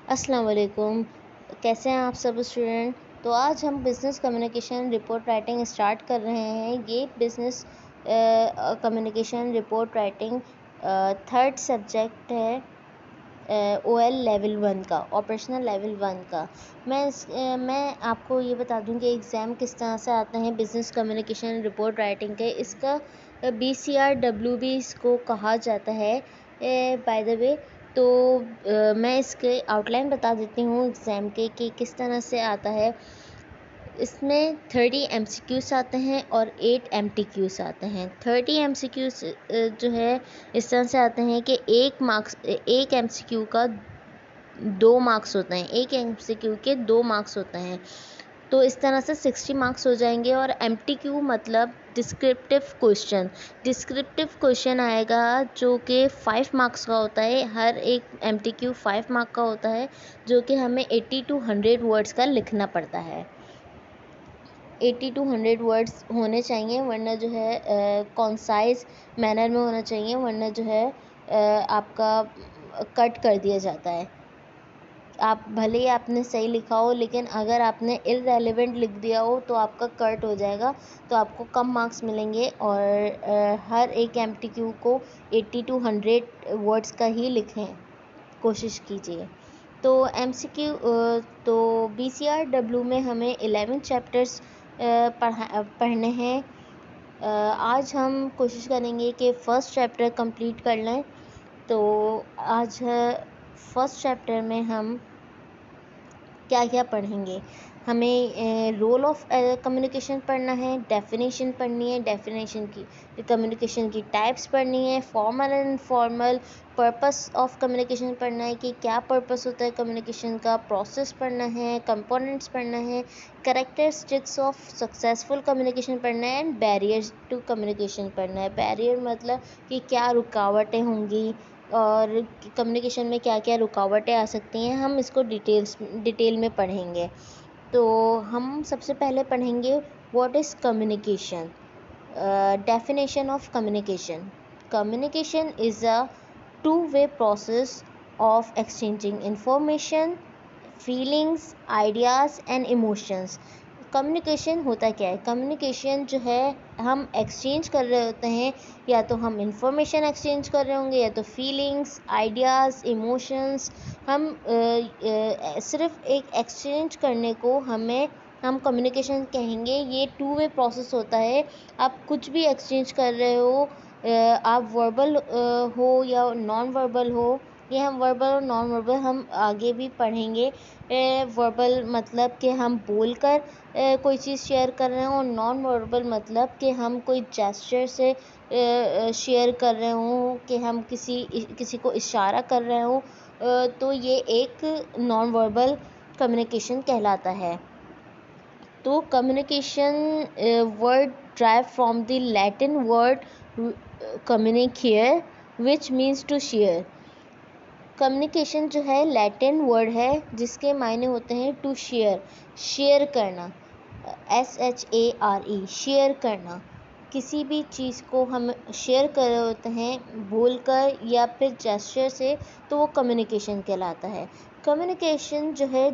अस्सलाम वालेकुम। कैसे हैं आप सब स्टूडेंट। तो आज हम business communication report writing start कर रहे हैं। ये business communication report writing third subject है OL लेवल 1 का, ऑपरेशनल लेवल 1 का। मैं आपको ये बता दूं कि एग्ज़ाम किस तरह से आते हैं बिज़नेस कम्युनिकेशन रिपोर्ट राइटिंग के। इसका BCRW भी इसको कहा जाता है बाय द वे। तो मैं इसके आउटलाइन बता देती हूँ एग्ज़ाम के कि किस तरह से आता है। इसमें 30 MCQs आते हैं और 8 MTQs आते हैं। 30 MCQs जो है इस तरह से आते हैं कि एक MCQ का 2 मार्क्स होते हैं, एक MCQ के 2 मार्क्स होते हैं। तो इस तरह से 60 मार्क्स हो जाएंगे। और MTQ मतलब डिस्क्रिप्टिव क्वेश्चन आएगा जो कि 5 मार्क्स का होता है। हर एक MTQ 5 मार्क का होता है, जो कि हमें 80 to 100 वर्ड्स का लिखना पड़ता है। 80 to 100 वर्ड्स होने चाहिए, वरना जो है कॉन्साइज मैनर में होना चाहिए, वरना जो है आपका कट कर दिया जाता है। आप भले ही आपने सही लिखा हो, लेकिन अगर आपने इररेलेवेंट लिख दिया हो तो आपका कट हो जाएगा, तो आपको कम मार्क्स मिलेंगे। और हर एक MTQ को 80 to 100 वर्ड्स का ही लिखें, कोशिश कीजिए। तो MCQ तो BCRW में हमें 11 चैप्टर्स पढ़ने हैं। आज हम कोशिश करेंगे कि फ़र्स्ट चैप्टर कंप्लीट कर लें। तो आज फर्स्ट चैप्टर में हम क्या क्या पढ़ेंगे। हमें रोल ऑफ कम्युनिकेशन पढ़ना है, डेफिनेशन पढ़नी है, डेफिनेशन की कम्युनिकेशन की टाइप्स पढ़नी है, formal and informal, purpose of communication पढ़ना है कि क्या पर्पस होता है कम्युनिकेशन का, प्रोसेस पढ़ना है, कंपोनेंट्स पढ़ना है, कैरेक्टरिस्टिक्स ऑफ सक्सेसफुल कम्युनिकेशन पढ़ना है, एंड बैरियर्स टू कम्युनिकेशन पढ़ना है। बैरियर मतलब कि क्या रुकावटें होंगी और कम्युनिकेशन में क्या क्या रुकावटें आ सकती हैं, हम इसको डिटेल में पढ़ेंगे। तो हम सबसे पहले पढ़ेंगे what is communication. Definition of communication. Communication is a two-way process of exchanging information, feelings, ideas and emotions. Communication होता क्या है? कम्युनिकेशन जो है हम एक्सचेंज कर रहे होते हैं, या तो हम इंफॉर्मेशन एक्सचेंज कर रहे होंगे, या तो फीलिंग्स, आइडियाज़, इमोशंस। हम सिर्फ एक एक्सचेंज करने को हम कम्युनिकेशन कहेंगे। ये टू वे प्रोसेस होता है। आप कुछ भी एक्सचेंज कर रहे हो, आप वर्बल हो या नॉन वर्बल हो। ये हम वर्बल और नॉन वर्बल हम आगे भी पढ़ेंगे। वर्बल मतलब कि हम बोलकर कोई चीज़ शेयर कर रहे हों, और नॉन वर्बल मतलब कि हम कोई जेस्चर से शेयर कर रहे हों, कि हम किसी को इशारा कर रहे हों। तो ये एक नॉन वर्बल कम्युनिकेशन कहलाता है। तो communication word drive from the Latin word communicare which means to share. Communication जो है लैटिन वर्ड है, जिसके मायने होते हैं टू शेयर, शेयर करना, SHARE, शेयर करना। किसी भी चीज़ को हम शेयर कर रहे होते हैं बोलकर या फिर जेस्चर से, तो वो कम्युनिकेशन कहलाता है। कम्युनिकेशन जो है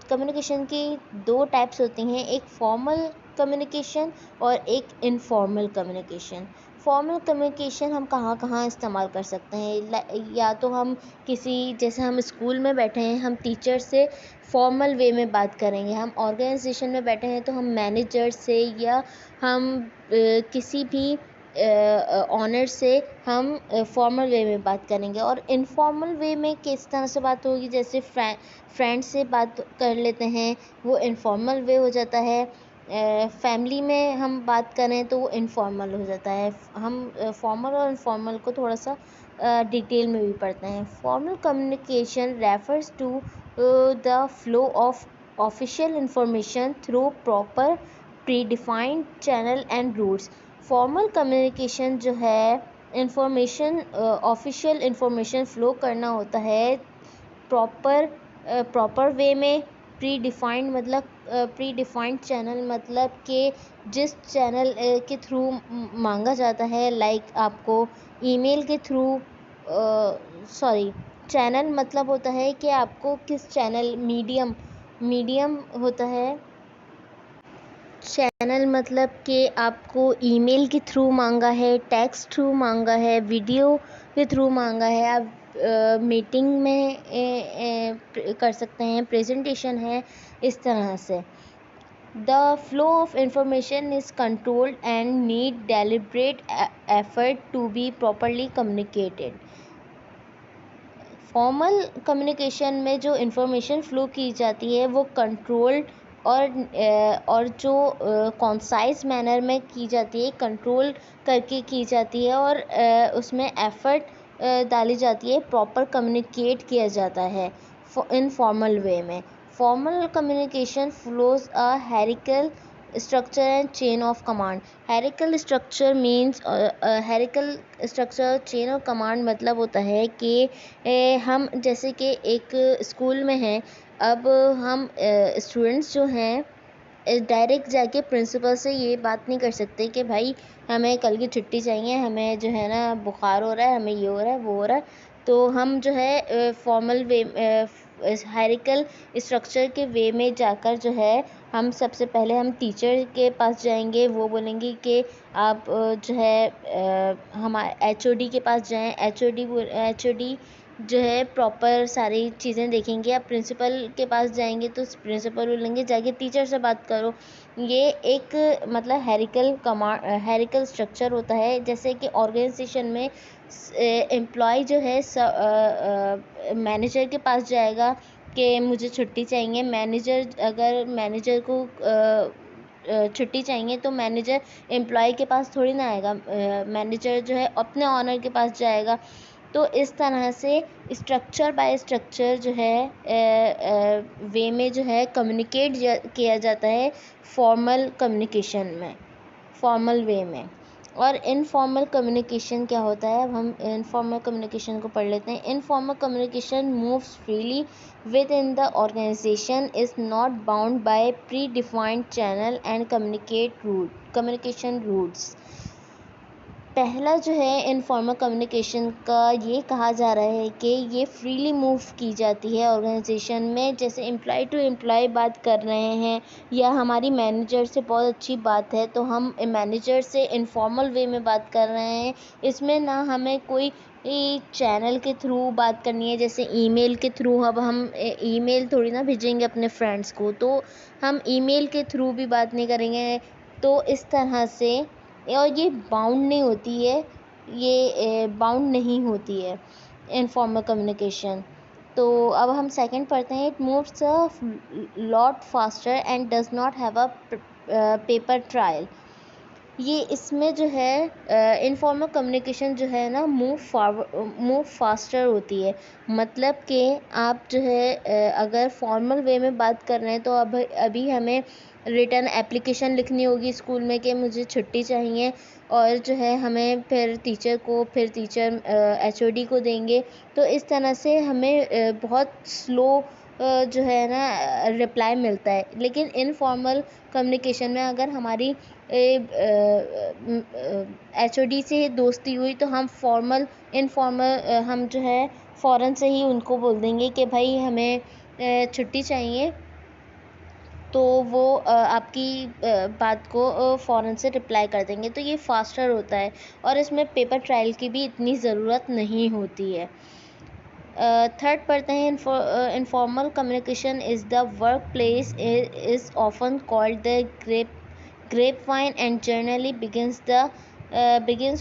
कम्युनिकेशन की दो टाइप्स होती हैं, एक फॉर्मल कम्युनिकेशन और एक इनफॉर्मल कम्युनिकेशन। फॉर्मल कम्युनिकेशन हम कहाँ कहाँ इस्तेमाल कर सकते हैं? या तो हम जैसे हम स्कूल में बैठे हैं, हम टीचर से फॉर्मल वे में बात करेंगे। हम ऑर्गेनाइजेशन में बैठे हैं तो हम मैनेजर से, या हम किसी भी ऑनर से हम फॉर्मल वे में बात करेंगे। और इनफॉर्मल वे में किस तरह से बात होगी? जैसे फ्रेंड से बात कर लेते हैं, वो इनफॉर्मल वे हो जाता है। फैमिली में हम बात करें तो वो इनफॉर्मल हो जाता है। हम फॉर्मल और इनफॉर्मल को थोड़ा सा डिटेल में भी पढ़ते हैं। Formal communication refers to the flow of official information through proper predefined channel and routes. Formal communication जो है ऑफिशियल इंफॉर्मेशन फ़्लो करना होता है प्रॉपर वे में। प्री डिफाइंड चैनल मतलब कि जिस चैनल के थ्रू मांगा जाता है, लाइक आपको ईमेल के थ्रू, चैनल मतलब होता है कि आपको किस चैनल, मीडियम होता है। चैनल मतलब कि आपको ईमेल के थ्रू मांगा है, टेक्स्ट थ्रू मांगा है, वीडियो के थ्रू मांगा है, आप मीटिंग में कर सकते हैं, प्रेजेंटेशन है, इस तरह से। The flow of information is controlled and need deliberate effort to be properly communicated. Formal communication में जो इन्फॉर्मेशन फ़्लो की जाती है वो कंट्रोल्ड और जो कॉन्साइज मैनर में की जाती है, कंट्रोल करके की जाती है, और उसमें एफ़र्ट डाली जाती है, प्रॉपर कम्युनिकेट किया जाता है इन फॉर्मल वे में। Formal communication flows a hierarchical structure and chain of command. Hierarchical structure means hierarchical structure chain of command मतलब होता है कि हम जैसे कि एक स्कूल में हैं, अब हम स्टूडेंट्स जो हैं डायरेक्ट जाके प्रिंसिपल से ये बात नहीं कर सकते कि भाई हमें कल की छुट्टी चाहिए, हमें जो है ना बुखार हो रहा है, हमें ये हो रहा है, वो हो रहा है। तो हम जो है फॉर्मल वे हायरार्किकल स्ट्रक्चर के वे में जाकर जो है हम सबसे पहले हम टीचर के पास जाएंगे, वो बोलेंगे कि आप जो है हमारे एचओडी के पास जाएं। एचओडी जो है प्रॉपर सारी चीज़ें देखेंगे। आप प्रिंसिपल के पास जाएंगे तो प्रिंसिपल बोलेंगे जाके टीचर से बात करो। ये एक मतलब हेरिकल स्ट्रक्चर होता है। जैसे कि ऑर्गेनाइजेशन में एम्प्लॉय जो है मैनेजर के पास जाएगा कि मुझे छुट्टी चाहिए। अगर मैनेजर को छुट्टी चाहिए तो मैनेजर एम्प्लॉय के पास थोड़ी ना आएगा, मैनेजर जो है अपने ऑनर के पास जाएगा। तो इस तरह से स्ट्रक्चर बाय स्ट्रक्चर जो है वे में जो है कम्युनिकेट किया जाता है फॉर्मल कम्युनिकेशन में, फॉर्मल वे में। और इनफॉर्मल कम्युनिकेशन क्या होता है, अब हम इनफॉर्मल कम्युनिकेशन को पढ़ लेते हैं। Informal communication moves freely within the organization, is not bound by predefined channel and communication routes. पहला जो है इनफॉर्मल कम्युनिकेशन का ये कहा जा रहा है कि ये फ्रीली मूव की जाती है ऑर्गेनाइजेशन में। जैसे एम्प्लॉय टू एम्प्लॉय बात कर रहे हैं या हमारी मैनेजर से बहुत अच्छी बात है तो हम मैनेजर से इनफॉर्मल वे में बात कर रहे हैं। इसमें ना हमें कोई चैनल के थ्रू बात करनी है, जैसे ईमेल के थ्रू। अब हम ईमेल थोड़ी ना भेजेंगे अपने फ्रेंड्स को, तो हम ईमेल के थ्रू भी बात नहीं करेंगे। तो इस तरह से, और ये बाउंड नहीं होती है इनफॉर्मल कम्युनिकेशन। तो अब हम सेकंड पढ़ते हैं। It moves a lot faster and does not have a paper trial. ये इसमें जो है इनफॉर्मल कम्युनिकेशन जो है ना मूव फास्टर होती है। मतलब कि आप जो है अगर फॉर्मल वे में बात कर रहे हैं तो अभी हमें रिटर्न एप्लीकेशन लिखनी होगी स्कूल में कि मुझे छुट्टी चाहिए, और जो है हमें फिर टीचर एचओडी को देंगे। तो इस तरह से हमें बहुत स्लो जो है ना रिप्लाई मिलता है। लेकिन इनफॉर्मल कम्युनिकेशन में अगर हमारी एचओडी से दोस्ती हुई तो हम इनफॉर्मल हम जो है फ़ौरन से ही उनको बोल देंगे कि भाई हमें छुट्टी चाहिए। तो वो आपकी बात को फ़ौरन से रिप्लाई कर देंगे। तो ये फास्टर होता है और इसमें पेपर ट्रायल की भी इतनी ज़रूरत नहीं होती है। थर्ड पढ़ते हैं। Informal communication is the work place is often called the grapevine and generally begins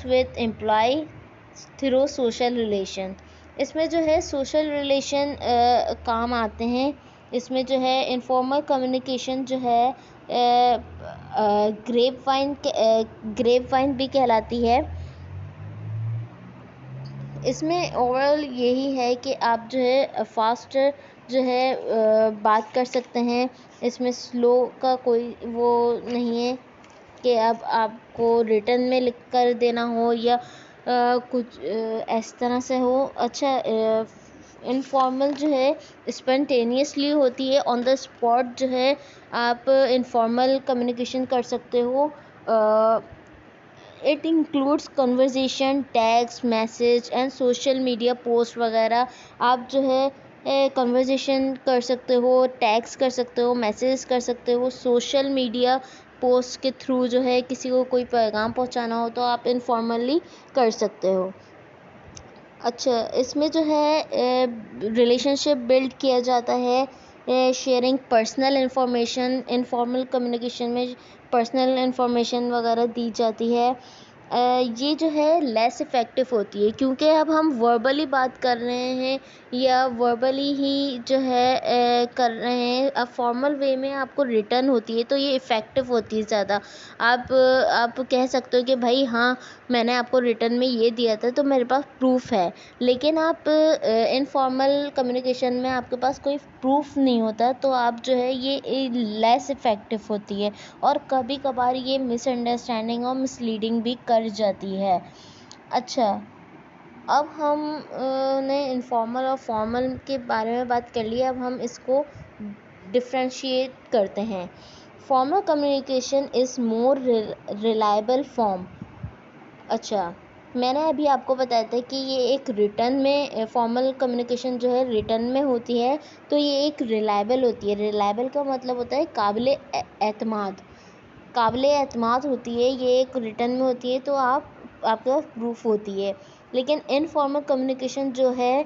with employee through social relation। इसमें जो है सोशल रिलेशन काम आते हैं। इसमें जो है इनफॉर्मल कम्युनिकेशन जो है ग्रेपवाइन भी कहलाती है। इसमें ओवरऑल यही है कि आप जो है फास्ट जो है बात कर सकते हैं। इसमें स्लो का कोई वो नहीं है कि अब आपको रिटर्न में लिख कर देना हो या कुछ इस तरह से हो। अच्छा, इनफॉर्मल जो है स्पॉन्टेनियसली होती है, ऑन द स्पॉट जो है आप इनफॉर्मल कम्युनिकेशन कर सकते हो। It includes conversation, text message and social media post वगैरह। आप जो है कन्वर्जेशन कर सकते हो, टैग्स कर सकते हो, मैसेज कर सकते हो, सोशल मीडिया पोस्ट के थ्रू जो है किसी को कोई पैगाम पहुंचाना हो तो आप इनफॉर्मली कर सकते हो। अच्छा, इसमें जो है रिलेशनशिप बिल्ड किया जाता है sharing personal information. Informal communication में पर्सनल इन्फॉर्मेशन वगैरह दी जाती है। ये जो है लेस इफ़ेक्टिव होती है क्योंकि अब हम वर्बली बात कर रहे हैं या वर्बली ही जो है कर रहे हैं। अब फॉर्मल वे में आपको रिटर्न होती है तो ये इफ़ेक्टिव होती है ज़्यादा। आप कह सकते हो कि भाई हाँ, मैंने आपको रिटर्न में ये दिया था तो मेरे पास प्रूफ है। लेकिन आप इनफॉर्मल कम्युनिकेशन में आपके पास कोई प्रूफ नहीं होता तो आप जो है ये लेस इफ़ेक्टिव होती है और कभी कभार ये मिसअंडरस्टैंडिंग और मिसलीडिंग भी कर जाती है। अच्छा, अब हम ने इनफॉर्मल और फॉर्मल के बारे में बात कर ली। अब हम इसको डिफ्रेंशिएट करते हैं। Formal communication is more reliable form. अच्छा, मैंने अभी आपको बताया था कि ये एक रिटर्न में फॉर्मल कम्युनिकेशन जो है रिटर्न में होती है तो ये एक रिलायबल होती है। रिलायबल का मतलब होता है काबिल एतमाद। काबिल एतमाद होती है, ये एक रिटर्न में होती है तो आपके पास प्रूफ होती है। लेकिन इनफॉर्मल कम्युनिकेशन जो है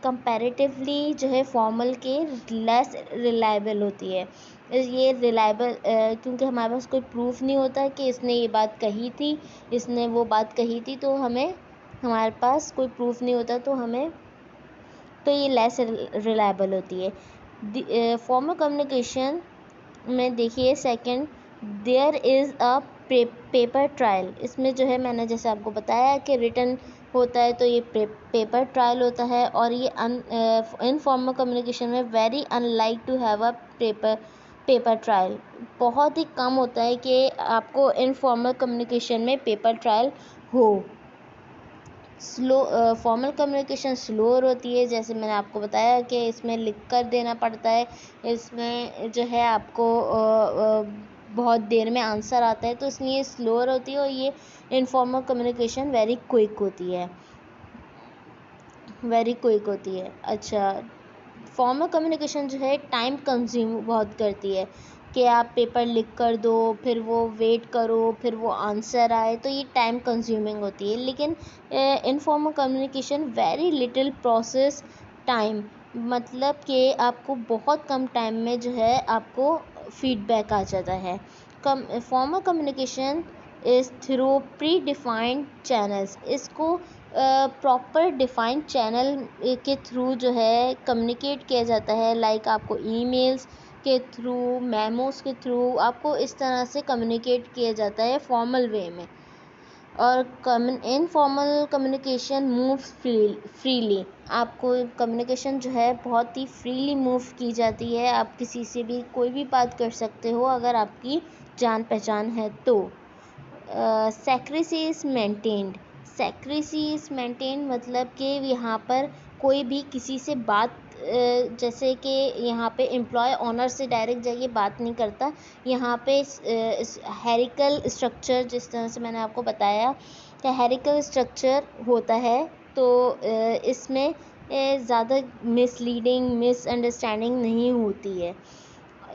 कंपैरेटिवली जो है फॉर्मल के लेस रिलायबल होती है। ये रिलायबल क्योंकि हमारे पास कोई प्रूफ नहीं होता कि इसने ये बात कही थी, इसने वो बात कही थी, तो हमारे पास कोई प्रूफ नहीं होता तो ये लेस रिलायबल होती है। फॉर्मल कम्युनिकेशन में देखिए second, there is a paper trial. इसमें जो है मैंने जैसे आपको बताया कि रिटर्न होता है तो ये पेपर ट्रायल होता है और ये इनफॉर्मल कम्युनिकेशन में very unlike to have a paper trial. बहुत ही कम होता है कि आपको इनफॉर्मल कम्युनिकेशन में पेपर ट्रायल हो। स्लो फॉर्मल कम्युनिकेशन स्लोअर होती है, जैसे मैंने आपको बताया कि इसमें लिख कर देना पड़ता है। इसमें जो है आपको बहुत देर में आंसर आता है तो इसलिए स्लोअर होती है और ये इनफॉर्मल कम्युनिकेशन वेरी क्विक होती है। अच्छा, फॉर्मल कम्युनिकेशन जो है टाइम कंज्यूम बहुत करती है कि आप पेपर लिख कर दो, फिर वो वेट करो, फिर वो आंसर आए, तो ये टाइम कंज्यूमिंग होती है। लेकिन informal communication very little process time, मतलब कि आपको बहुत कम टाइम में जो है आपको फीडबैक आ जाता है। Formal communication is through pre defined channels. इसको प्रॉपर डिफाइंड चैनल के थ्रू जो है कम्युनिकेट किया जाता है। लाइक आपको ईमेल्स के थ्रू, मेमोस के थ्रू आपको इस तरह से कम्युनिकेट किया जाता है फॉर्मल वे में। और इनफॉर्मल कम्युनिकेशन मूव फ्रीली। आपको कम्युनिकेशन जो है बहुत ही फ्रीली मूव की जाती है। आप किसी से भी कोई भी बात कर सकते हो अगर आपकी जान पहचान है तो। Secrecy is maintained. Secrecy is maintain मतलब कि यहाँ पर कोई भी किसी से बात जैसे कि यहाँ पे एम्प्लॉय ऑनर से डायरेक्ट जाइए बात नहीं करता। यहाँ पे हेरिकल स्ट्रक्चर, जिस तरह से मैंने आपको बताया कि हेरिकल स्ट्रक्चर होता है तो इसमें ज़्यादा मिसलीडिंग, मिसअंडरस्टैंडिंग नहीं होती है।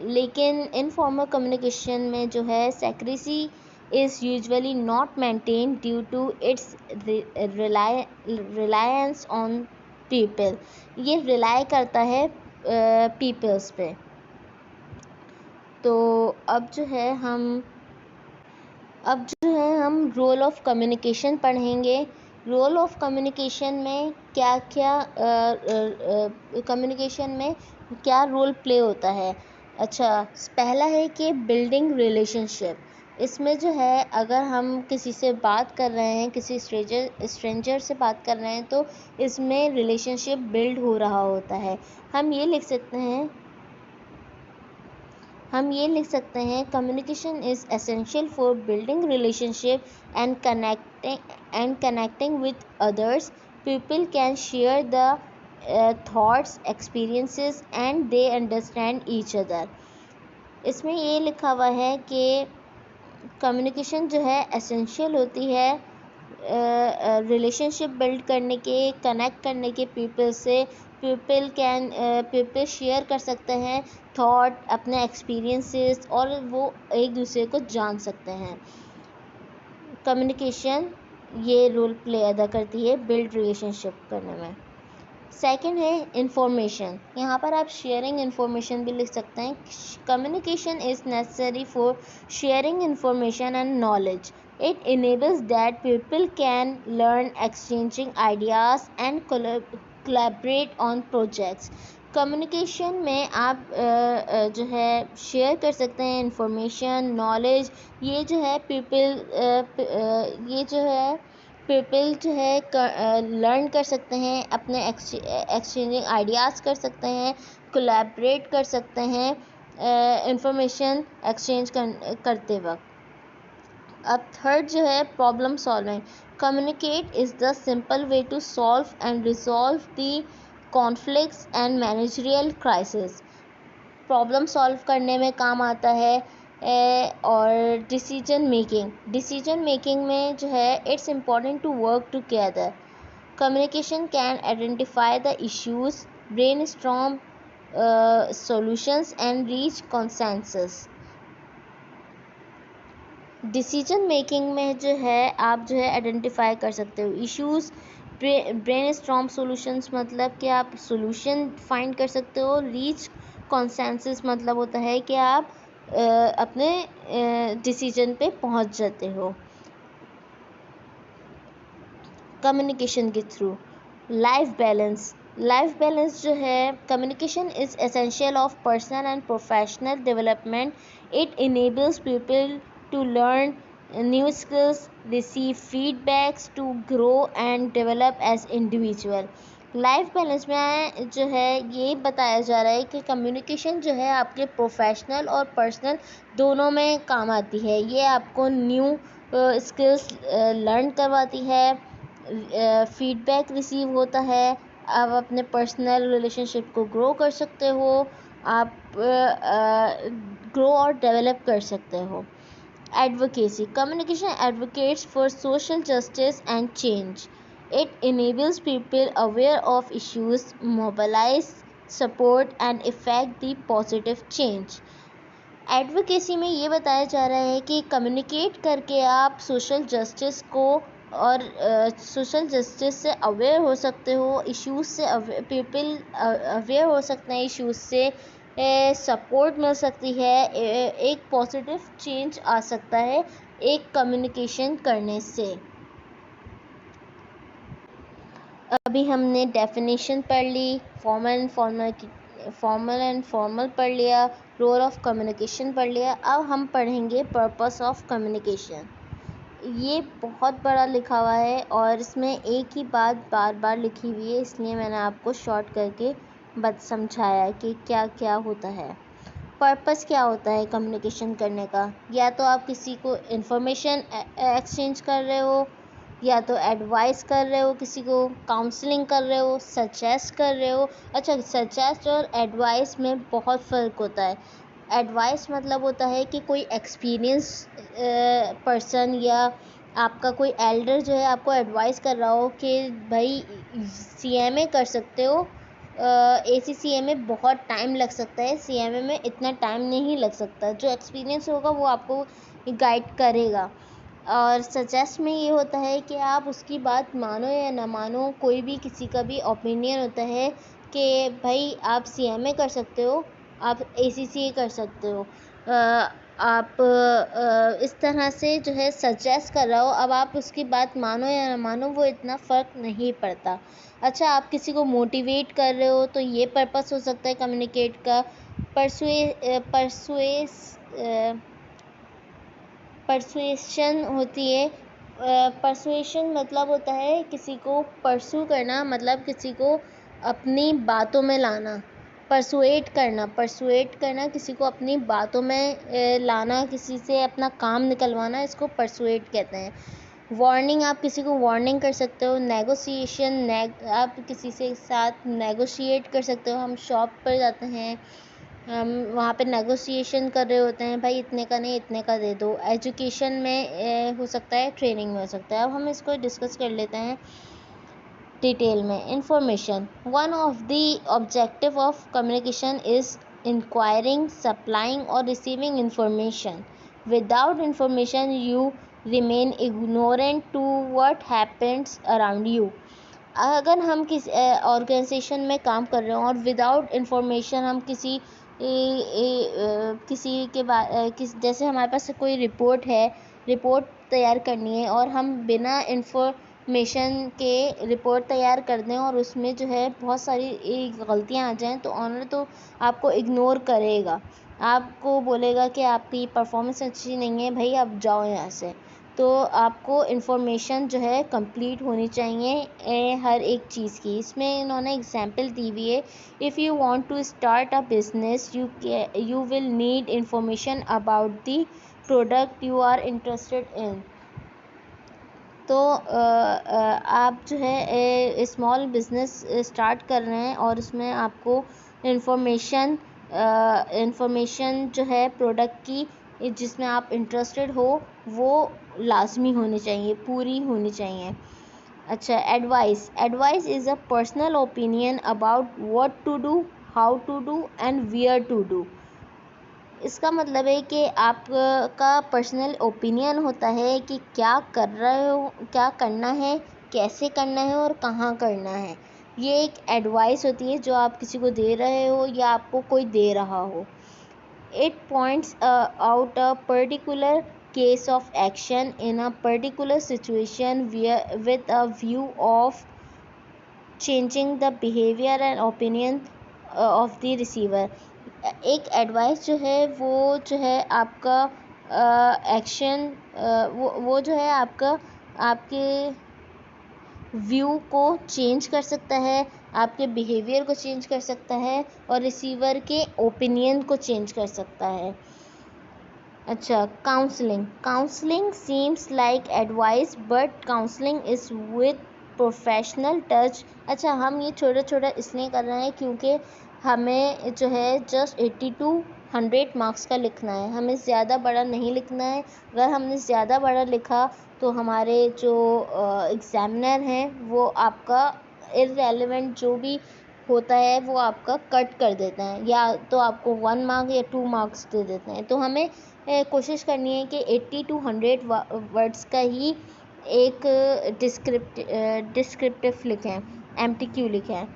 लेकिन इनफॉर्मल कम्युनिकेशन में जो है secrecy is usually not maintained due to its reliance on people। ये रिलाई करता है पीपल्स पे। तो अब जो है हम रोल ऑफ कम्युनिकेशन पढ़ेंगे। रोल ऑफ कम्युनिकेशन में क्या क्या कम्युनिकेशन में क्या रोल प्ले होता है। अच्छा, पहला है कि बिल्डिंग रिलेशनशिप। इसमें जो है अगर हम किसी से बात कर रहे हैं, किसी स्ट्रेंजर से बात कर रहे हैं तो इसमें रिलेशनशिप बिल्ड हो रहा होता है। हम ये लिख सकते हैं communication is essential for building relationship and connecting with others. People can share the thoughts, experiences and they understand each other. इसमें ये लिखा हुआ है कि कम्युनिकेशन जो है एसेंशियल होती है रिलेशनशिप बिल्ड करने के, कनेक्ट करने के पीपल से। पीपल शेयर कर सकते हैं थॉट, अपने एक्सपीरियंसेस, और वो एक दूसरे को जान सकते हैं। कम्युनिकेशन ये रोल प्ले अदा करती है बिल्ड रिलेशनशिप करने में। सेकंड है इंफॉर्मेशन। यहाँ पर आप शेयरिंग इंफॉर्मेशन भी लिख सकते हैं। Communication is necessary for sharing information and knowledge. It enables that people can learn, exchanging ideas and collaborate on projects. Communication में आप जो है शेयर कर सकते हैं इंफॉर्मेशन, नॉलेज। ये जो है पीपल जो है लर्न कर सकते हैं, अपने एक्सचेंजिंग आइडियाज़ कर सकते हैं, कोलैबोरेट कर सकते हैं इंफॉर्मेशन एक्सचेंज करते वक्त। अब थर्ड जो है problem solving. Communicate is the simple way to solve and resolve the conflicts and managerial crisis. Problem solve करने में काम आता है। और डिसीजन मेकिंग में जो है it's important to work together. Communication can identify the issues, brainstorm solutions and reach consensus. Decision making में जो है आप जो है आइडेंटिफाई कर सकते हो इश्यूज। ब्रेनस्टॉर्म सॉल्यूशंस मतलब कि आप सॉल्यूशन फाइंड कर सकते हो। रीच कंसेंसस मतलब होता है कि आप अपने डिसीजन पे पहुंच जाते हो कम्युनिकेशन के थ्रू। लाइफ बैलेंस जो है communication is essential of personal and professional development. It enables people to learn new skills, receive feedbacks, to grow and develop as individual. Life balance में जो है ये बताया जा रहा है कि कम्युनिकेशन जो है आपके प्रोफेशनल और पर्सनल दोनों में काम आती है। ये आपको न्यू स्किल्स लर्न करवाती है, फीडबैक रिसीव होता है, आप अपने पर्सनल रिलेशनशिप को ग्रो कर सकते हो, आप ग्रो और डेवलप कर सकते हो। Advocacy. Communication advocates for social justice and change. It enables people aware of issues, mobilize support and effect the positive change. Advocacy में ये बताया जा रहा है कि कम्युनिकेट करके आप सोशल जस्टिस को और सोशल जस्टिस से अवेयर हो सकते हो, इश्यूज से पीपल अवेयर हो सकते हैं, इश्यूज से सपोर्ट मिल सकती है, एक पॉजिटिव चेंज आ सकता है एक कम्युनिकेशन करने से। अभी हमने डेफिनेशन पढ़ ली, फॉर्मल एंड फॉर्मल पढ़ लिया, रोल ऑफ कम्युनिकेशन पढ़ लिया। अब हम पढ़ेंगे पर्पस ऑफ कम्युनिकेशन। ये बहुत बड़ा लिखा हुआ है और इसमें एक ही बात बार बार लिखी हुई है, इसलिए मैंने आपको शॉर्ट करके समझाया कि क्या क्या होता है। पर्पस क्या होता है कम्युनिकेशन करने का? या तो आप किसी को इन्फॉर्मेशन एक्सचेंज कर रहे हो, या तो एडवाइस कर रहे हो, किसी को काउंसलिंग कर रहे हो, सजेस्ट कर रहे हो। अच्छा, सजेस्ट और एडवाइस में बहुत फ़र्क होता है। एडवाइस मतलब होता है कि कोई एक्सपीरियंस पर्सन या आपका कोई एल्डर जो है आपको एडवाइस कर रहा हो कि भाई CMA कर सकते हो। ACCA में बहुत टाइम लग सकता है, CMA में इतना टाइम नहीं लग सकता। जो एक्सपीरियंस होगा वो आपको गाइड करेगा। और सजेस्ट में ये होता है कि आप उसकी बात मानो या ना मानो, कोई भी किसी का भी ओपिनियन होता है कि भाई आप CMA कर सकते हो, आप ACCA कर सकते हो। आप इस तरह से जो है सजेस्ट कर रहा हो, अब आप उसकी बात मानो या ना मानो वो इतना फ़र्क नहीं पड़ता। अच्छा, आप किसी को मोटिवेट कर रहे हो तो ये पर्पस हो सकता है कम्युनिकेट का। परसुएशन होती है। परसुएशन मतलब होता है किसी को परसू करना, मतलब किसी को अपनी बातों में लाना। परसुएट करना किसी को अपनी बातों में लाना, किसी से अपना काम निकलवाना, इसको परसुएट कहते हैं। वार्निंग, आप किसी को वार्निंग कर सकते हो। नेगोशिएशन, आप किसी से साथ नेगोशिएट कर सकते हो। हम शॉप पर जाते हैं, वहाँ पे नेगोशिएशन कर रहे होते हैं, भाई इतने का नहीं इतने का दे दो। एजुकेशन में हो सकता है, ट्रेनिंग में हो सकता है। अब हम इसको डिस्कस कर लेते हैं डिटेल में। Information, one of the objective of communication is inquiring, supplying और receiving information. Without information you remain ignorant to what happens around you. अगर हम किसी ऑर्गेनाइजेशन में काम कर रहे हो और विदाउट इंफॉर्मेशन हम किसी जैसे हमारे पास कोई रिपोर्ट तैयार करनी है और हम बिना इंफॉर्मेशन के रिपोर्ट तैयार कर दें और उसमें जो है बहुत सारी गलतियां आ जाएं, तो ऑनर तो आपको इग्नोर करेगा, आपको बोलेगा कि आपकी परफॉर्मेंस अच्छी नहीं है, भाई आप जाओ यहाँ से। तो आपको इन्फॉर्मेशन जो है कंप्लीट होनी चाहिए हर एक चीज़ की। इसमें इन्होंने एग्जांपल दी हुई है, if you want to start a business you will need information about the product you are interested in. तो आप जो है स्मॉल बिजनेस स्टार्ट कर रहे हैं और उसमें आपको इन्फॉर्मेशन जो है प्रोडक्ट की जिसमें आप इंटरेस्टेड हो वो लाजमी होनी चाहिए, पूरी होनी चाहिए। अच्छा, advice is a personal opinion about what to do, how to do and where to do. इसका मतलब है कि आपका पर्सनल ओपिनियन होता है कि क्या कर रहे हो, क्या करना है, कैसे करना है और कहाँ करना है। ये एक एडवाइस होती है जो आप किसी को दे रहे हो या आपको कोई दे रहा हो। It points out a particular case of action in a particular situation with a view of changing the behavior and opinion of the receiver. एक एडवाइस जो है वो जो है आपका एक्शन वो जो है आपके व्यू को चेंज कर सकता है, आपके बिहेवियर को चेंज कर सकता है और रिसीवर के ओपिनियन को चेंज कर सकता है। अच्छा, counselling seems like advice but counselling is with professional touch. अच्छा, हम ये छोटा इसलिए कर रहे हैं क्योंकि हमें जो है जस्ट 80 to 100 मार्क्स का लिखना है, हमें ज़्यादा बड़ा नहीं लिखना है। अगर हमने ज़्यादा बड़ा लिखा तो हमारे जो एग्ज़ामिनर हैं वो आपका इररेलेवेंट जो भी होता है वो आपका कट कर देते हैं, या तो आपको 1 मार्क या 2 मार्क्स दे देते हैं। तो हमें कोशिश करनी है कि 80 to 100 वर्ड्स का ही एक डिस्क्रिप्टिव लिखें, MTQ लिखें।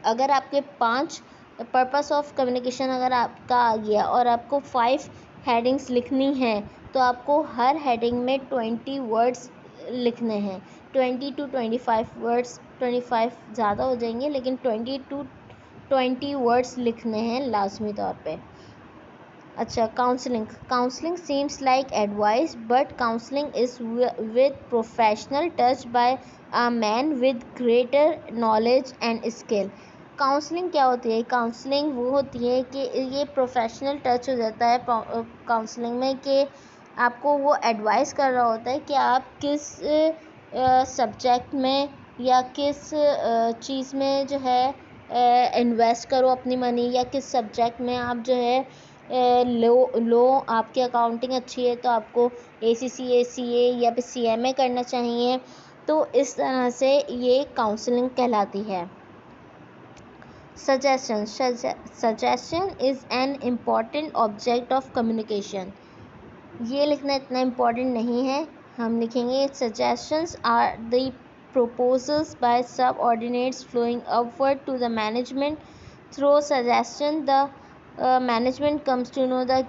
अगर आपके 5 पर्पस ऑफ कम्युनिकेशन अगर आपका आ गया और आपको 5 हेडिंग्स लिखनी है तो आपको हर हेडिंग में 20 वर्ड्स लिखने हैं। 20 to 25 वर्ड्स, 25 ज़्यादा हो जाएंगे लेकिन 20 to 20 वर्ड्स लिखने हैं लाजमी तौर पे। अच्छा, counselling seems like advice but counselling is with professional touch by a man with greater knowledge and skill. Counselling क्या होती है? काउंसलिंग वो होती है कि ये प्रोफेशनल टच हो जाता है काउंसलिंग में, कि आपको वो एडवाइस कर रहा होता है कि आप किस सब्जेक्ट में या किस चीज़ में जो है इन्वेस्ट करो अपनी मनी, या किस सब्जेक्ट में आप जो है लो आपकी अकाउंटिंग अच्छी है तो आपको ACCA CA या फिर CMA करना चाहिए। तो इस तरह से ये काउंसलिंग कहलाती है। Suggestion is an important object of communication. ये लिखना इतना इम्पॉर्टेंट नहीं है, हम लिखेंगे suggestions are the proposals by subordinates flowing upward to the management. Through suggestion the management comes to know the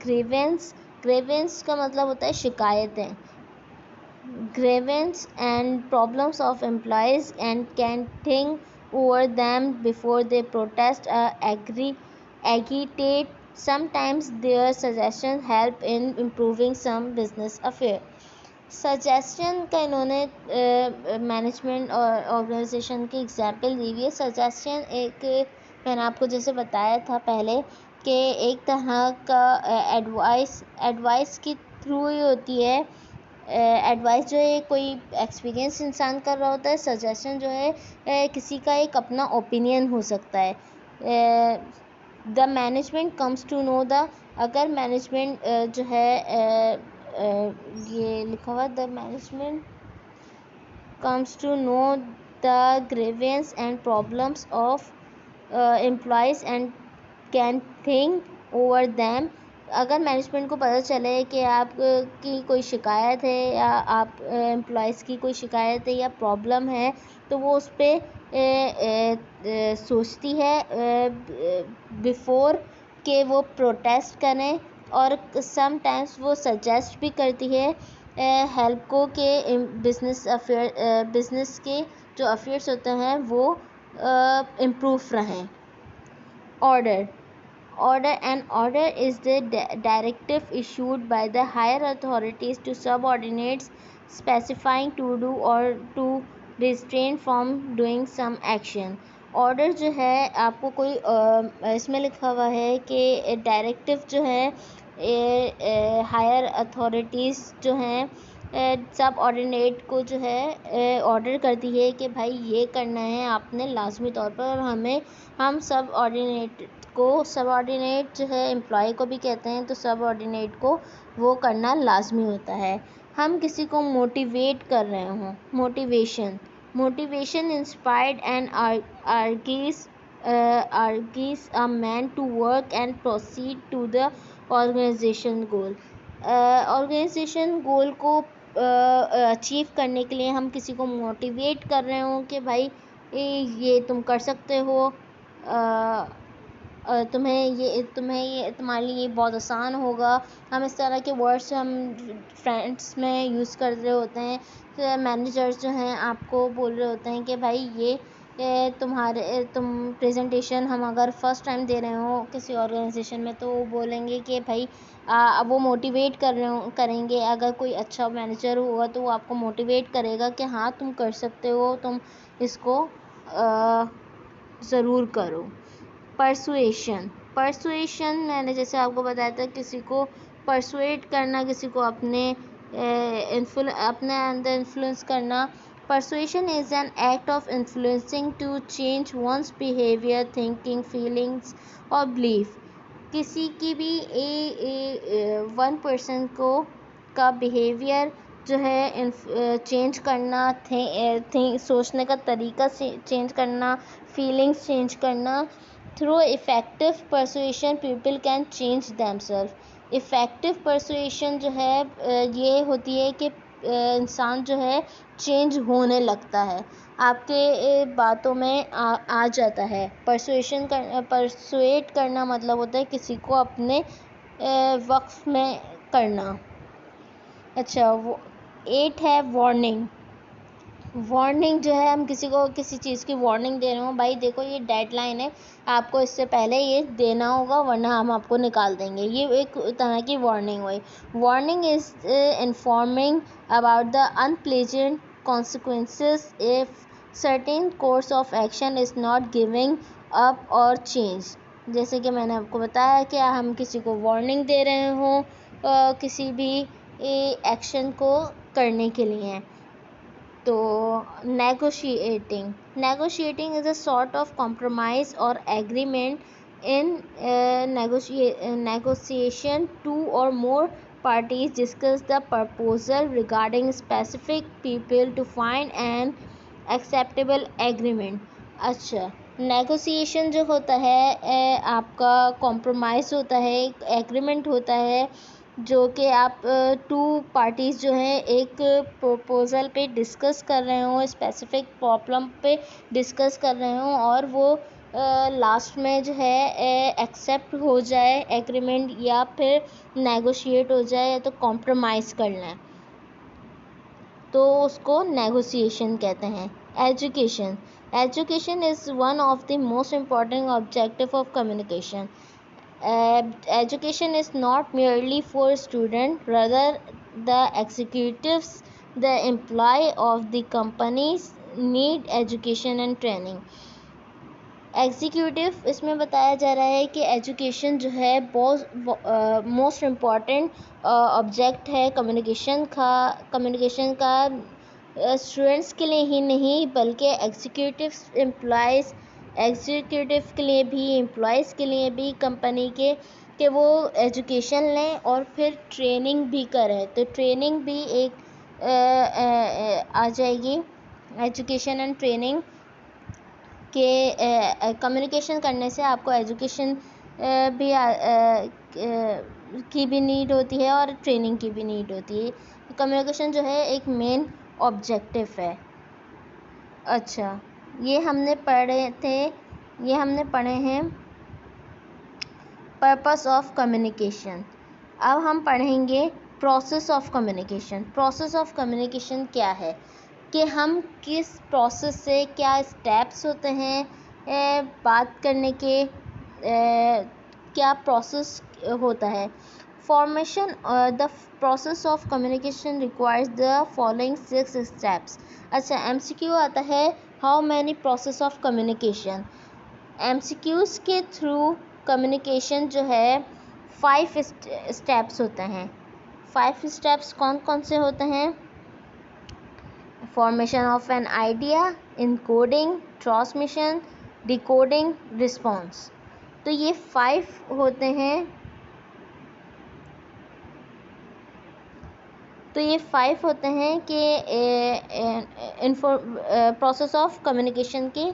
grievance का मतलब होता है शिकायतें, grievance and problems of employees and can think over them before they protest or agitate. Sometimes their suggestions help in improving some business affair. Suggestion का इन्होंने management और organisation की example दी हुई है। सजेशन एक, मैंने आपको जैसे बताया था पहले कि एक तरह का एडवाइस के थ्रू ही होती है। एडवाइस जो है कोई एक्सपीरियंस इंसान कर रहा होता है, सजेशन जो है किसी का एक अपना ओपिनियन हो सकता है। The management comes to know the, अगर मैनेजमेंट जो है ये लिखा हुआ, the management comes to know the grievance and problems of employees and can think over them, अगर मैनेजमेंट को पता चले कि आप की कोई शिकायत है या आप एम्प्लॉयज़ की कोई शिकायत है या प्रॉब्लम है, तो वो उस पर सोचती है बिफोर के वो प्रोटेस्ट करें, और समटाइम्स वो सजेस्ट भी करती है हेल्प को कि बिजनेस के जो अफेयर्स होते हैं वो इम्प्रूव रहें। Order an order is the directive issued by the higher authorities to subordinates specifying to do or to restrain from doing some action। Order जो है आपको कोई इसमें लिखा हुआ है कि डायरेक्टिव जो है हायर अथॉरिटीज़ जो हैं सब ऑर्डिनेट को जो है ऑर्डर करती है कि भाई ये करना है आपने लाजमी तौर पर, और हम सब सबऑर्डिनेट जो है एम्प्लॉय को भी कहते हैं, तो सबऑर्डिनेट को वो करना लाजमी होता है। हम किसी को मोटिवेट कर रहे हों, motivation inspired and argues a man to work and proceed to the organization goal। Organisation goal को अचीव करने के लिए हम किसी को मोटिवेट कर रहे हो कि भाई ये तुम कर सकते हो, तुम्हारे लिए ये बहुत आसान होगा। हम इस तरह के वर्ड्स हम फ्रेंड्स में यूज़ कर रहे होते हैं। तो मैनेजर्स जो हैं आपको बोल रहे होते हैं कि भाई ये तुम प्रेजेंटेशन हम अगर फर्स्ट टाइम दे रहे हो किसी ऑर्गेनाइजेशन में, तो वो बोलेंगे कि भाई अब वो मोटिवेट करेंगे। अगर कोई अच्छा मैनेजर होगा तो वो आपको मोटिवेट करेगा कि हाँ तुम कर सकते हो, तुम इसको ज़रूर करो। परसुएशन मैंने जैसे आपको बताया था, किसी को परसुएट करना, किसी को अपने अंदर इन्फ्लुएंस करना। Persuasion is an act of influencing to change one's behavior, thinking, feelings or belief। किसी की भी वन पर्सन को का बिहेवियर जो है चेंज करना, सोचने का तरीका चेंज करना, फीलिंग्स चेंज करना। Through effective persuasion people can change themselves. Effective persuasion जो है ये होती है कि इंसान जो है चेंज होने लगता है, आपके बातों में आ जाता है। परसुएट करना मतलब होता है किसी को अपने वक़्त में करना। अच्छा, वो 8 है वार्निंग जो है हम किसी को किसी चीज़ की वार्निंग दे रहे हो, भाई देखो ये डेडलाइन है, आपको इससे पहले ये देना होगा वरना हम आपको निकाल देंगे। ये एक तरह की वार्निंग हुई। Warning is informing about the unpleasant consequences if certain course of action is not giving up or change। जैसे कि मैंने आपको बताया कि हम किसी को वार्निंग दे रहे हों किसी भी एक्शन को करने के लिए। तो negotiating is a sort of compromise or agreement in negotiation, two or more parties discuss the proposal regarding specific people to find an acceptable agreement। अच्छा, नेगोशिएशन जो होता है आपका कॉम्प्रोमाइज़ होता है, एक एग्रीमेंट होता है जो कि आप टू पार्टीज़ जो हैं एक प्रपोज़ल पे डिस्कस कर रहे हो, स्पेसिफिक प्रॉब्लम पे डिस्कस कर रहे हो, और वो लास्ट में जो है एक्सेप्ट हो जाए एग्रीमेंट, या फिर नेगोशिएट हो जाए, तो कॉम्प्रोमाइज़ करना है, तो उसको नेगोशिएशन कहते हैं। Education is one of the most important objective of communication. Education is not merely for students, rather the executives, the employee of the companies need education and training। Executive इसमें बताया जा रहा है कि एजुकेशन जो है बहुत मोस्ट इम्पॉर्टेंट ऑब्जेक्ट है कम्युनिकेशन का स्टूडेंट्स के लिए ही नहीं बल्कि एग्जीक्यूटिव्स, एम्प्लॉयज़ एग्जीक्यूटिव के लिए भी, एम्प्लॉयज़ के लिए भी, कंपनी के कि वो एजुकेशन लें और फिर ट्रेनिंग भी करें। तो ट्रेनिंग भी एक आ जाएगी। एजुकेशन एंड ट्रेनिंग के कम्युनिकेशन करने से आपको एजुकेशन भी की भी नीड होती है और ट्रेनिंग की भी नीड होती है। कम्युनिकेशन जो है एक मेन ऑब्जेक्टिव है। अच्छा, ये हमने पढ़े हैं पर्पस ऑफ कम्युनिकेशन। अब हम पढ़ेंगे process of communication. Process of communication क्या है कि हम किस प्रोसेस से, क्या स्टेप्स होते हैं बात करने के, क्या प्रोसेस होता है। Formation the process of communication requires the following 6 steps. अच्छा, MCQ आता है how many process of communication. MCQs के थ्रू कम्युनिकेशन जो है 5 स्टेप्स होते हैं। 5 स्टेप्स कौन कौन से होते हैं? Formation of an idea, encoding, transmission, decoding, response. तो ये 5 होते हैं। तो ये 5 होते हैं कि प्रोसेस ऑफ कम्युनिकेशन के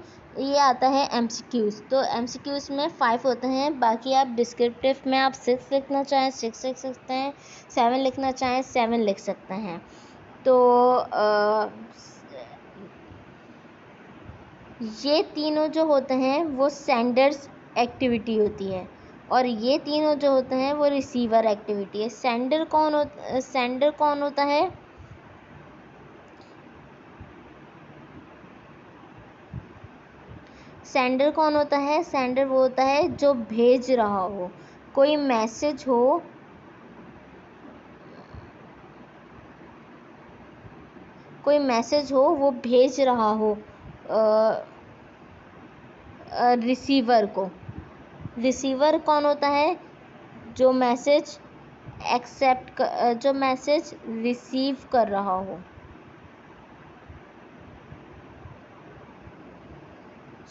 ये आता है MCQs। तो MCQs में 5 होते हैं। बाकी आप डिस्क्रिप्टिव में आप 6 लिखना चाहें 6 लिख सकते हैं, 7 लिखना चाहें 7 लिख सकते हैं। तो ये तीनों जो होते हैं वो सेंडर्स एक्टिविटी होती है और ये तीनों जो होते हैं वो रिसीवर एक्टिविटी है। सेंडर कौन होता है? सेंडर कौन होता है? सेंडर वो होता है जो भेज रहा हो। कोई मैसेज हो, वो भेज रहा हो रिसीवर को। रिसीवर कौन होता है? जो मैसेज रिसीव कर रहा हो।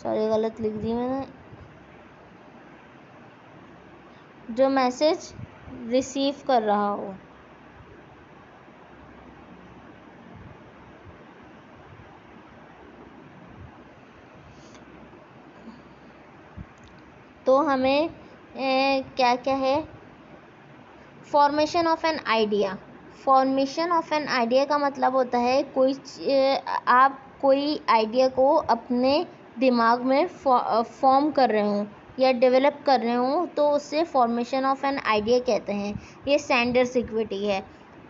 सॉरी, गलत लिख दी मैंने। जो मैसेज रिसीव कर रहा हो। तो हमें क्या क्या है? Formation of an idea. Formation of an idea का मतलब होता है आप कोई आइडिया को अपने दिमाग में फॉर्म कर रहे हो या डेवलप कर रहे हो, तो उससे फॉर्मेशन ऑफ एन आइडिया कहते हैं। ये सेंडर्स इक्विटी है।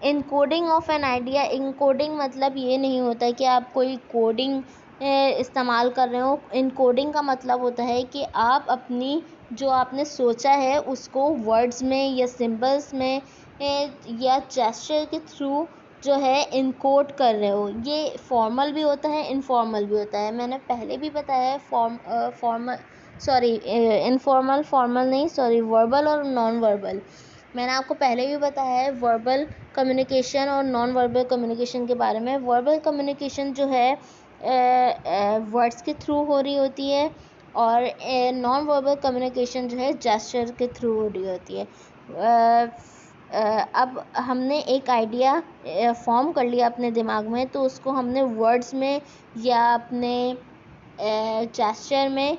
Encoding of an idea. Encoding मतलब ये नहीं होता कि आप कोई कोडिंग इस्तेमाल कर रहे हो। इनकोडिंग का मतलब होता है कि आप अपनी जो आपने सोचा है उसको वर्ड्स में या सिंबल्स में या जेस्चर के थ्रू जो है इनकोड कर रहे हो। ये फॉर्मल भी होता है, इनफॉर्मल भी होता है। मैंने पहले भी बताया है इनफॉर्मल, फॉर्मल नहीं, वर्बल और नॉन वर्बल। मैंने आपको पहले भी बताया है वर्बल कम्युनिकेशन और नॉन वर्बल कम्युनिकेशन के बारे में। वर्बल कम्युनिकेशन जो है वर्ड्स के थ्रू हो रही होती है और नॉन वर्बल कम्युनिकेशन जो है जेस्चर के थ्रू हो रही होती है। अब हमने एक आइडिया फॉर्म कर लिया अपने दिमाग में, तो उसको हमने वर्ड्स में या अपने जेस्चर में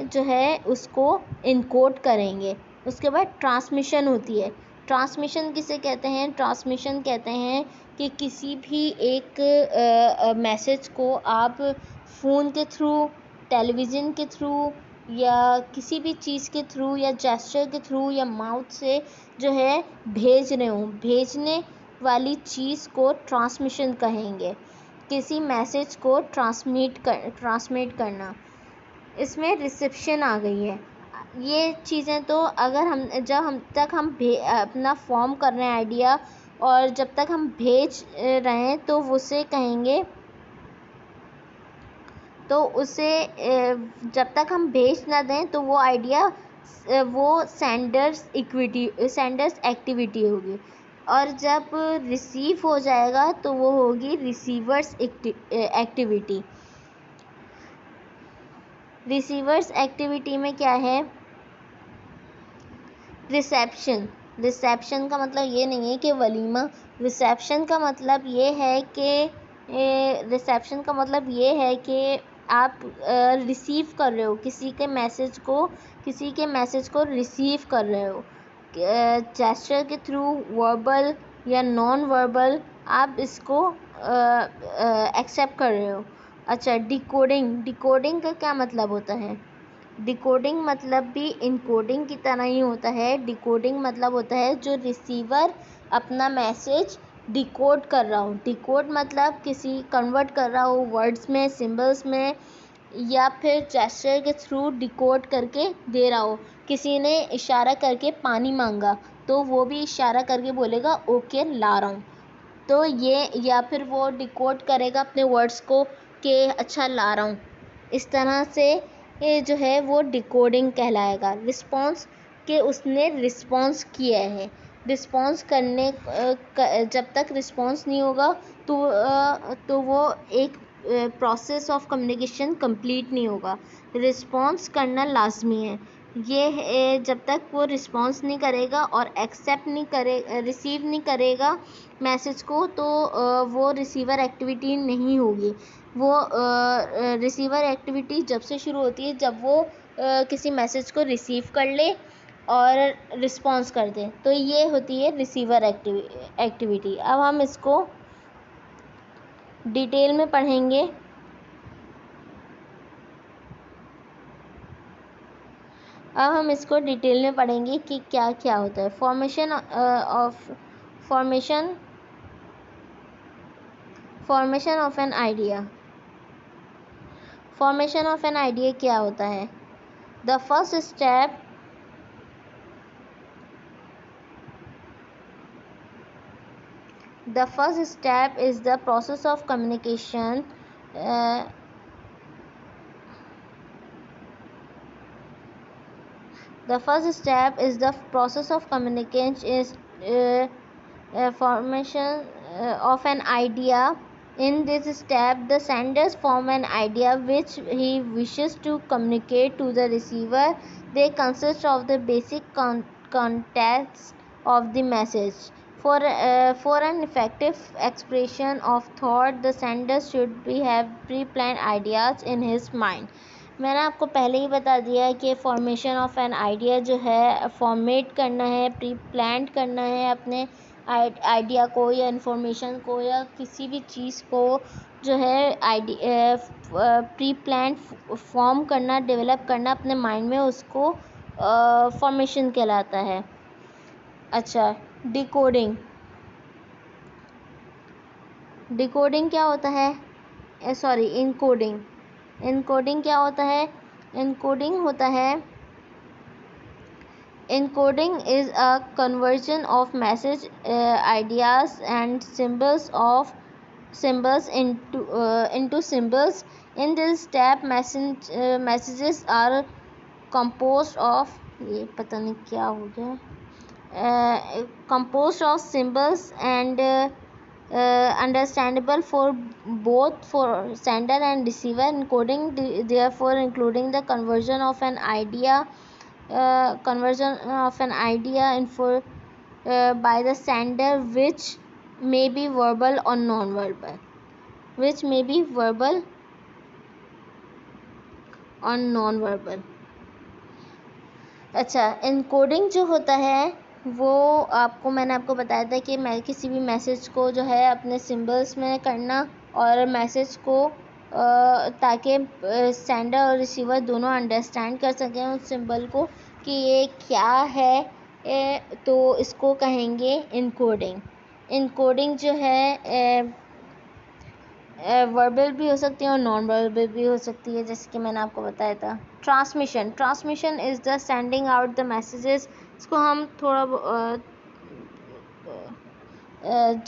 जो है उसको इनकोड करेंगे। उसके बाद ट्रांसमिशन होती है। ट्रांसमिशन किसे कहते हैं? ट्रांसमिशन कहते हैं कि किसी भी एक मैसेज को आप फ़ोन के थ्रू, टेलीविज़न के थ्रू या किसी भी चीज़ के थ्रू या जेस्चर के थ्रू या माउथ से जो है भेज रहे हो। भेजने वाली चीज़ को ट्रांसमिशन कहेंगे। किसी मैसेज को ट्रांसमिट करना। इसमें रिसेप्शन आ गई है। ये चीज़ें तो जब हम अपना फॉर्म कर रहे हैं आइडिया और जब तक हम भेज रहे हैं तो उसे कहेंगे, तो उसे जब तक हम भेज ना दें तो वो आइडिया वो सेंडर्स एक्टिविटी होगी और जब रिसीव हो जाएगा तो वो होगी रिसीवर्स एक्टिविटी। रिसीवर्स एक्टिविटी में क्या है, रिसेप्शन। रिसेप्शन का मतलब ये नहीं है कि वलीमा, रिसेप्शन का मतलब ये है कि रिसेप्शन का मतलब ये है कि आप रिसीव कर रहे हो किसी के मैसेज को रिसीव कर रहे हो जेस्चर के थ्रू, वर्बल या नॉन वर्बल, आप इसको एक्सेप्ट कर रहे हो। अच्छा, डिकोडिंग का क्या मतलब होता है? डिकोडिंग मतलब भी इनकोडिंग की तरह ही होता है। डिकोडिंग मतलब होता है जो रिसीवर अपना मैसेज डिकोड कर रहा हो। डिकोड मतलब किसी कन्वर्ट कर रहा हो वर्ड्स में, सिंबल्स में, या फिर जेस्चर के थ्रू डिकोड करके दे रहा हो। किसी ने इशारा करके पानी मांगा तो वो भी इशारा करके बोलेगा ओके ला रहा हूँ, तो ये, या फिर वो डिकोड करेगा अपने वर्ड्स को कि अच्छा ला रहा हूँ। इस तरह से ये जो है वो डिकोडिंग कहलाएगा। रिस्पॉन्स के उसने रिस्पॉन्स किया है। रिस्पॉन्स करने जब तक रिस्पॉन्स नहीं होगा तो वो एक प्रोसेस ऑफ कम्युनिकेशन कंप्लीट नहीं होगा। रिस्पॉन्स करना लाजमी है। ये जब तक वो रिस्पॉन्स नहीं करेगा और एक्सेप्ट नहीं करे, रिसीव नहीं करेगा मैसेज को, तो वो रिसीवर एक्टिविटी नहीं होगी। वो रिसीवर एक्टिविटी जब से शुरू होती है जब वो किसी मैसेज को रिसीव कर ले और रिस्पॉन्स कर दे, तो ये होती है रिसीवर एक्टिविटी। अब हम इसको डिटेल में पढ़ेंगे। कि क्या क्या होता है। Formation of an idea. Formation of an idea क्या होता है? The first step is the process of communication The first step is the process of communication is formation of an idea. In this step, the senders form an idea which he wishes to communicate to the receiver. They consist of the basic context of the message. For an effective expression of thought, the sender should have pre-planned ideas in his mind. मैंने आपको पहले ही बता दिया है कि formation of an idea जो है, format करना है, प्री प्लान करना है अपने आइडिया को या इन्फॉर्मेशन को या किसी भी चीज़ को जो है प्री प्लान फॉर्म करना, डेवलप करना अपने माइंड में, उसको फॉर्मेशन कहलाता है। अच्छा, डिकोडिंग क्या होता है? इनकोडिंग क्या होता है? Encoding is a conversion of message ideas and symbols into symbols. In this step, messages are composed of symbols and understandable for both for sender and receiver. Encoding therefore including the conversion of an idea by the sender, which may be verbal or non-verbal. अच्छा, encoding जो होता है वो मैंने आपको बताया था कि मैं किसी भी मैसेज को जो है अपने सिंबल्स में करना और मैसेज को ताकि सेंडर और रिसीवर दोनों अंडरस्टैंड कर सकें उस सिंबल को कि ये क्या है, तो इसको कहेंगे इनकोडिंग जो है वर्बल भी हो सकती है और नॉन वर्बल भी हो सकती है, जैसे कि मैंने आपको बताया था। Transmission is the sending out the messages. इसको हम थोड़ा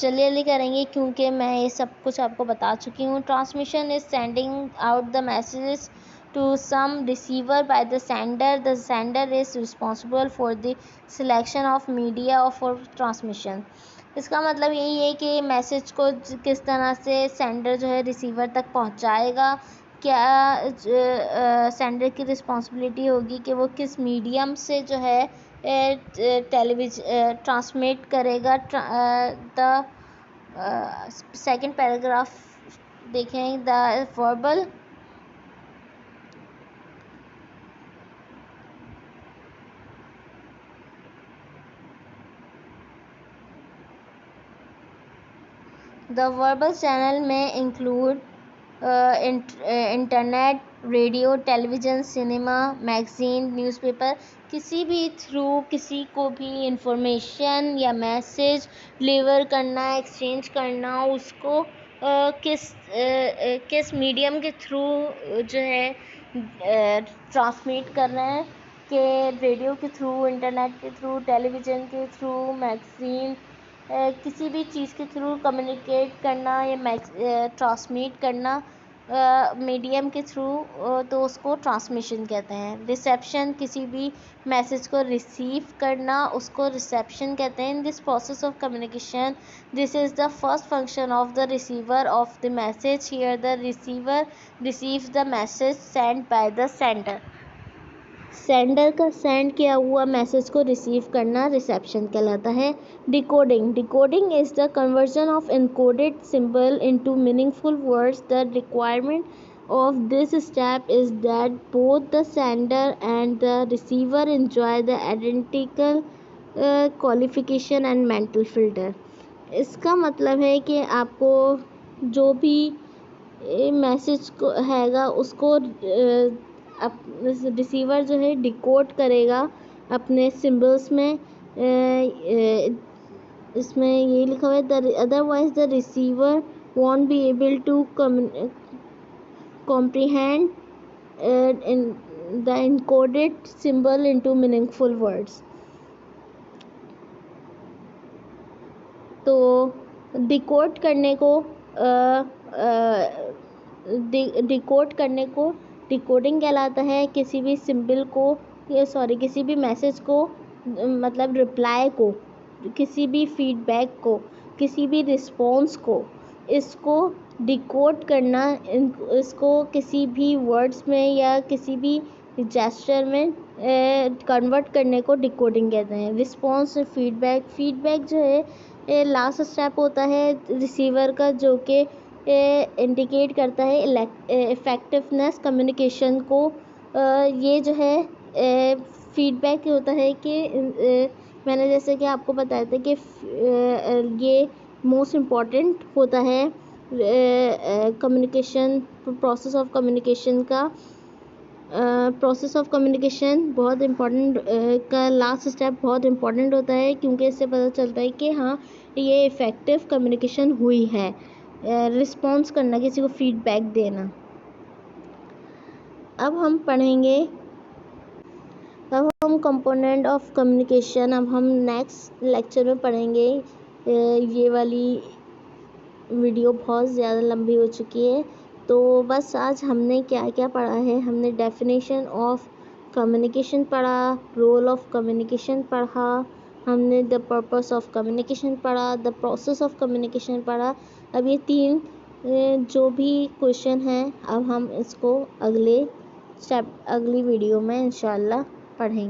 जल्दी करेंगे क्योंकि मैं ये सब कुछ आपको बता चुकी हूँ। Transmission is sending out the messages to some receiver by the sender is responsible for the selection of media और फॉर ट्रांसमिशन। इसका मतलब यही है कि मैसेज को किस तरह से सेंडर जो है रिसीवर तक पहुंचाएगा, क्या सेंडर की रिस्पॉन्सिबिलिटी होगी कि वो किस मीडियम से जो है ट्रांसमिट करेगा। द सेकंड पैराग्राफ देखें, द वर्बल चैनल में include internet, radio, television, cinema, magazine, newspaper. किसी भी थ्रू किसी को भी इंफॉर्मेशन या मैसेज डिलीवर करना, एक्सचेंज करना, उसको किस मीडियम के थ्रू जो है ट्रांसमिट कर रहे हैं, कि रेडियो के थ्रू, इंटरनेट के थ्रू, टेलीविज़न के थ्रू, मैगज़ीन, किसी भी चीज़ के थ्रू कम्युनिकेट करना या ट्रांसमिट करना मीडियम के थ्रू, तो उसको ट्रांसमिशन कहते हैं। रिसेप्शन, किसी भी मैसेज को रिसीव करना, उसको रिसेप्शन कहते हैं। In this process of communication, this is the first function of the receiver of the message. Here the receiver receives the message send bye the sender. Sender का send किया हुआ message को receive करना reception कहलाता है। Decoding is the conversion of encoded symbol into meaningful words. The requirement of this step is that both the sender and the receiver enjoy the identical qualification and mental filter। इसका मतलब है कि आपको जो भी message को हैगा उसको रिसीवर जो है डिकोड करेगा अपने सिंबल्स में। इसमें ये लिखा हुआ है, otherwise the receiver won't be able to comprehend the encoded symbol into meaningful words। तो डिकोड करने को डिकोडिंग कहलाता है। किसी भी सिंबल को किसी भी मैसेज को, मतलब रिप्लाई को, किसी भी फीडबैक को, किसी भी रिस्पॉन्स को, इसको डिकोड करना, इसको किसी भी वर्ड्स में या किसी भी जेस्चर में कन्वर्ट करने को डिकोडिंग कहते हैं। रिस्पॉन्स, फीडबैक जो है लास्ट स्टेप होता है रिसीवर का, जो कि इंडिकेट करता है इफ़ेक्टिवनेस कम्युनिकेशन को। ये जो है फीडबैक होता है कि मैंने जैसे कि आपको बताया था कि ये मोस्ट इम्पॉर्टेंट होता है कम्युनिकेशन प्रोसेस ऑफ कम्युनिकेशन का। प्रोसेस ऑफ कम्युनिकेशन बहुत इम्पॉर्टेंट का लास्ट स्टेप बहुत इम्पॉर्टेंट होता है, क्योंकि इससे पता चलता है कि हाँ ये इफ़ेक्टिव कम्युनिकेशन हुई है। रिस्पॉन्स करना, किसी को फीडबैक देना। अब हम कंपोनेंट ऑफ कम्युनिकेशन, अब हम नेक्स्ट लेक्चर में पढ़ेंगे। ये वाली वीडियो बहुत ज़्यादा लंबी हो चुकी है, तो बस आज हमने क्या क्या पढ़ा है। हमने डेफिनेशन ऑफ कम्युनिकेशन पढ़ा, रोल ऑफ कम्युनिकेशन पढ़ा, हमने द पर्पस ऑफ कम्युनिकेशन पढ़ा, द प्रोसेस ऑफ कम्युनिकेशन पढ़ा। अब ये 3 जो भी क्वेश्चन हैं, अब हम इसको अगली वीडियो में इंशाल्लाह पढ़ेंगे।